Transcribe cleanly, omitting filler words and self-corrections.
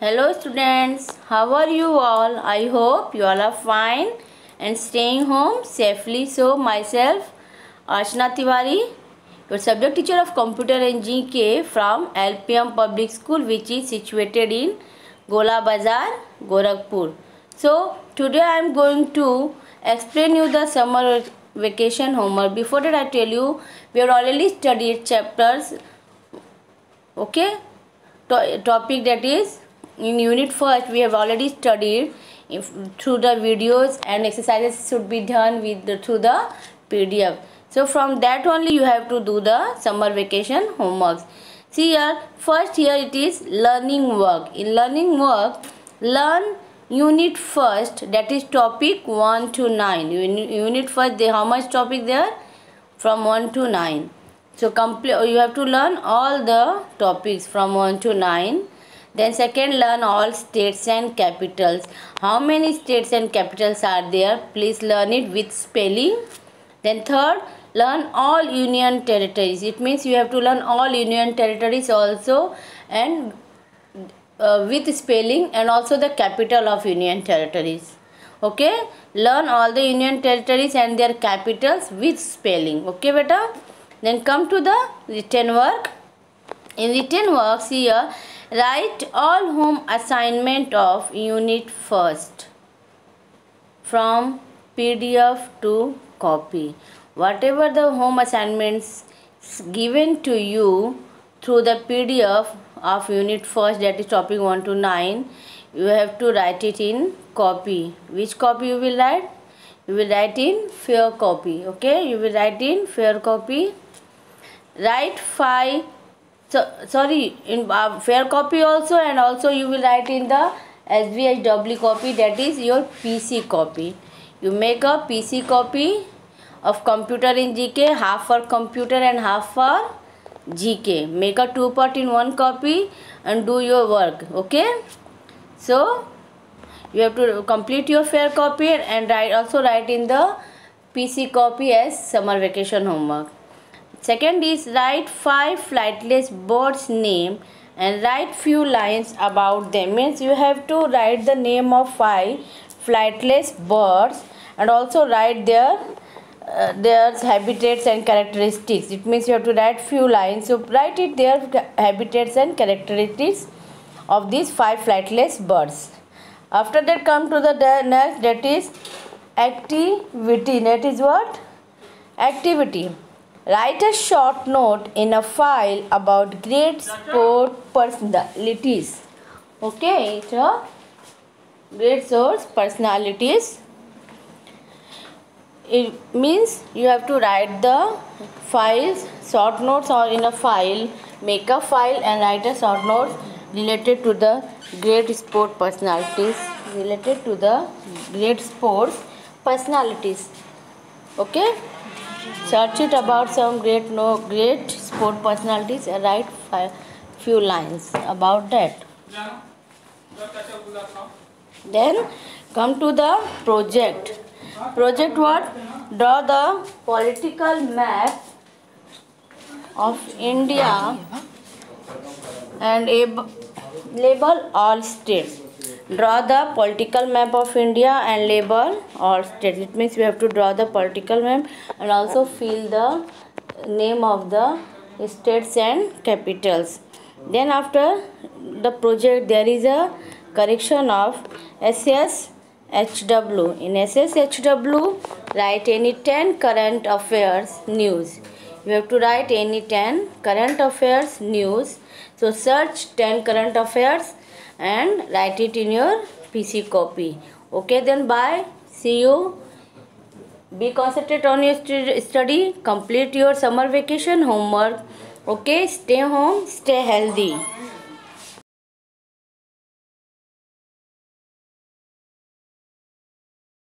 Hello students, how are you all? I hope you all are fine and staying home safely. So myself Archana Tiwari, your subject teacher of computer and GK from LPM Public School, which is situated in Gola Bazar, Gorakhpur. So today I am going to explain you the summer vacation homework. Before that I tell you, we have already studied chapters, okay, topic that is in unit first. We have already studied through the videos, and exercises should be done through the PDF. So from that only you have to do the summer vacation homeworks. See here, first here it is learning work. In learning work, learn unit first, that is topic 1 to 9. Unit first, how much topic there? From 1 to 9. So you have to learn all the topics from 1 to 9. Then second, learn all states and capitals. How many states and capitals are there? Please learn it with spelling. Then third, learn all union territories. It means you have to learn all union territories also, and with spelling, and also the capital of union territories. Okay, learn all the union territories and their capitals with spelling. Okay beta. Then come to the written work. In written works here, write all home assignment of unit first from PDF to copy. Whatever the home assignments given to you through the PDF of unit first, that is topic 1 to 9, you have to write it in copy. Which copy you will write? You will write in fair copy. Okay, you will write in fair copy. Write 5, in fair copy also, and also you will write in the SVHW copy, that is your PC copy. You make a PC copy of computer in GK, half for computer and half for GK. Make a 2-part in one copy and do your work. Okay, so you have to complete your fair copy and also write in the PC copy as summer vacation homework. Second is write 5 flightless birds name and write few lines about them. Means you have to write the name of 5 flightless birds and also write their habitats and characteristics. It means you have to write few lines. So write it their habitats and characteristics of these 5 flightless birds. After that, come to the next, that is activity. That is what? Activity. Write a short note in a file about great sport personalities. Okay, so great sports personalities. It means you have to write the files, short notes, or in a file, make a file and write a short notes related to the great sport personalities, Okay, search it about some great sport personalities and write few lines about that. Then come to the project. Project what? Draw the political map of India and label all states. Draw the political map of India and label all states. It means you have to draw the political map and also fill the name of the states and capitals. Then after the project, there is a correction of SSHW. In SSHW, write any 10 current affairs news. You have to write any 10 current affairs news. So search 10 current affairs and write it in your PC copy. Okay, then bye. See you. Be concentrated on your study. Complete your summer vacation homework. Okay, stay home, stay healthy.